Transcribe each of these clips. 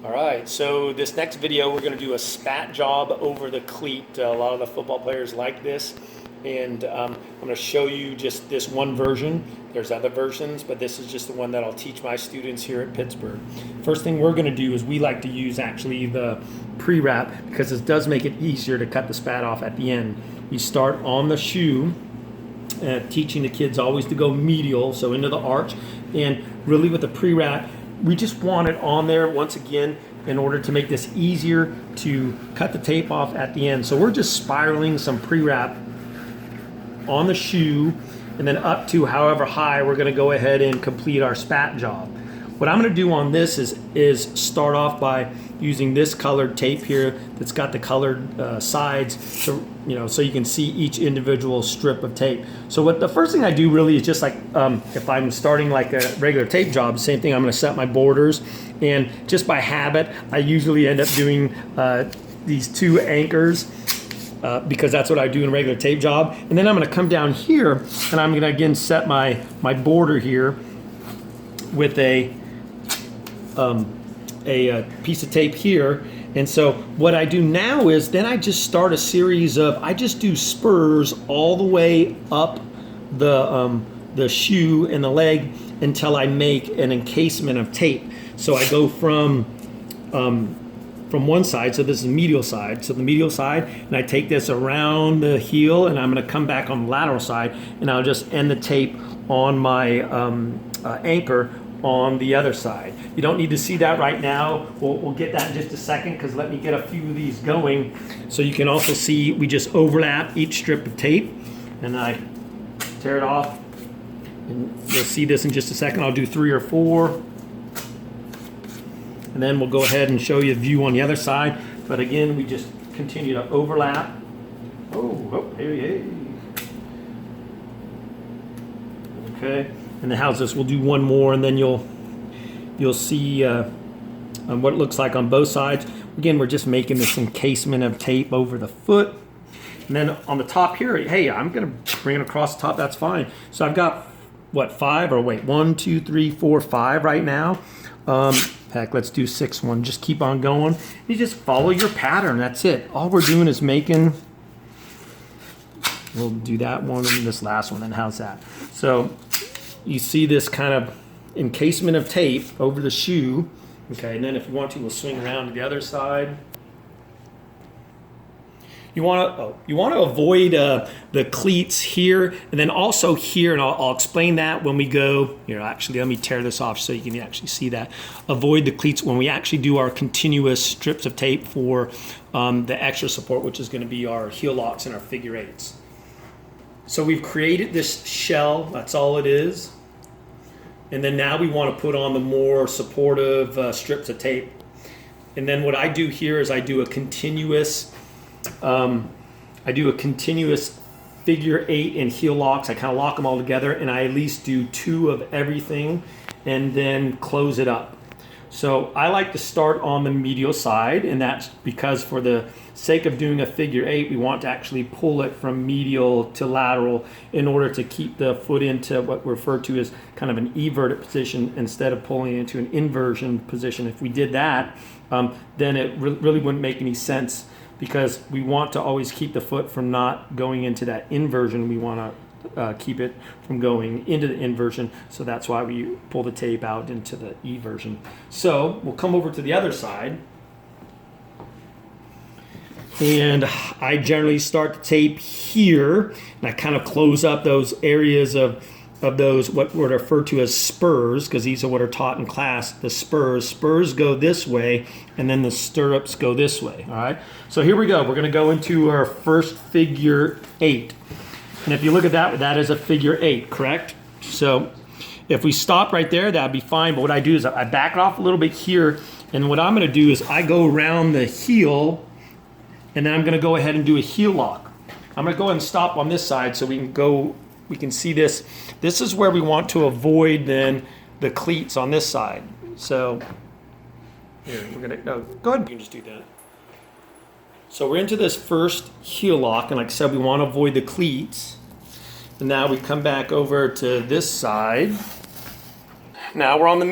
All right, so this next video we're going to do a spat job over the cleat. A lot of the football players like this, and I'm going to show you just this one version. There's other versions, but this is just the one that I'll teach my students here at Pittsburgh. First thing we're going to do is we like to use actually the pre-wrap because it does make it easier to cut the spat off at the end. We start on the shoe, teaching the kids always to go medial, so into the arch, and really with the pre-wrap, we just want it on there once again in order to make this easier to cut the tape off at the end. So we're just spiraling some pre-wrap on the shoe and then up to however high we're going to go ahead and complete our spat job. What I'm going to do on this is start off by using this colored tape here that's got the colored sides, so you can see each individual strip of tape. So what the first thing I do really is just like if I'm starting like a regular tape job, same thing, I'm going to set my borders, and just by habit I usually end up doing these two anchors because that's what I do in a regular tape job. And then I'm going to come down here and I'm going to again set my border here with a piece of tape here. And so what I do now is then I just start a series of, I just do spurs all the way up the shoe and the leg until I make an encasement of tape. So I go from one side, so this is the medial side, so the medial side, and I take this around the heel and I'm going to come back on the lateral side and I'll just end the tape on my anchor on the other side. You don't need to see that right now. We'll get that in just a second, because let me get a few of these going. So you can also see we just overlap each strip of tape and I tear it off. And you'll see this in just a second. I'll do 3 or 4. And then we'll go ahead and show you a view on the other side. But again, we just continue to overlap. Hey. Okay. And the houses, we'll do one more, and then you'll see what it looks like on both sides. Again, we're just making this encasement of tape over the foot. And then on the top here, hey, I'm going to bring it across the top. That's fine. So I've got, 5 or wait, 1, 2, 3, 4, 5 right now. Heck, let's do 6th one. Just keep on going. You just follow your pattern. That's it. All we're doing is making. We'll do that one and this last one. And how's that? So you see this kind of encasement of tape over the shoe. Okay, and then if you want to, we'll swing around to the other side. You want to avoid the cleats here, and then also here, and I'll explain that when we go here. Actually, let me tear this off so you can actually see that. Avoid the cleats when we actually do our continuous strips of tape for the extra support, which is going to be our heel locks and our figure 8s. So we've created this shell, that's all it is. And then now we want to put on the more supportive strips of tape. And then what I do here is I do a continuous figure 8 and heel locks. I kind of lock them all together, and I at least do 2 of everything and then close it up. So I like to start on the medial side, and that's because for the sake of doing a figure 8, we want to actually pull it from medial to lateral in order to keep the foot into what we refer to as kind of an everted position instead of pulling it into an inversion position. If we did that, then it really wouldn't make any sense, because we want to always keep the foot from not going into that inversion. We want to keep it from going into the inversion, so that's why we pull the tape out into the eversion. So we'll come over to the other side, and I generally start the tape here, and I kind of close up those areas of those what were referred to as spurs, because these are what are taught in class. The spurs go this way, and then the stirrups go this way. All right, so here we go. We're going to go into our first figure 8. And if you look at that, that is a figure 8, correct? So if we stop right there, that'd be fine. But what I do is I back it off a little bit here. And what I'm going to do is I go around the heel, and then I'm going to go ahead and do a heel lock. I'm going to go ahead and stop on this side so we can see this. This is where we want to avoid then the cleats on this side. So here, we're going to go ahead. You can just do that. So we're into this first heel lock, and like I said, we want to avoid the cleats. And now we come back over to this side. now we're on the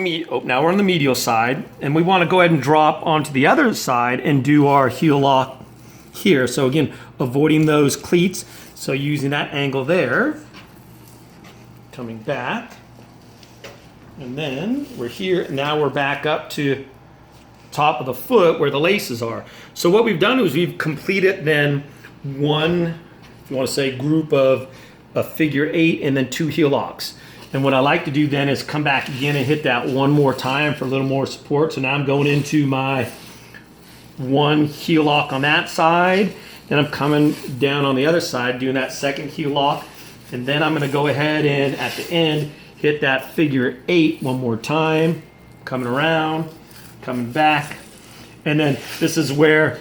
medial side, and we want to go ahead and drop onto the other side and do our heel lock here. So again, avoiding those cleats. So using that angle there, coming back, and then we're here. Now we're back up to top of the foot where the laces are. So what we've done is we've completed then one, if you want to say, group of a figure 8 and then 2 heel locks. And what I like to do then is come back again and hit that one more time for a little more support. So now I'm going into my 1 heel lock on that side, then I'm coming down on the other side doing that 2nd heel lock, and then I'm going to go ahead and at the end hit that figure 8 one more time, coming around, coming back, and then this is where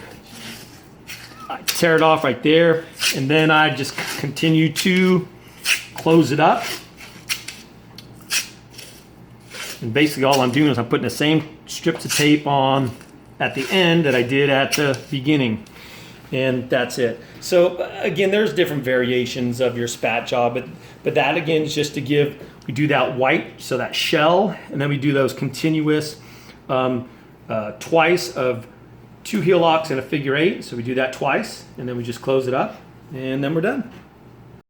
I tear it off right there, and then I just continue to close it up. And basically all I'm doing is I'm putting the same strips of tape on at the end that I did at the beginning. And that's it. So again, there's different variations of your spat job, but that again is just to give, we do that white, so that shell, and then we do those continuous twice of 2 heel locks and a figure 8. So we do that twice, and then we just close it up, and then we're done.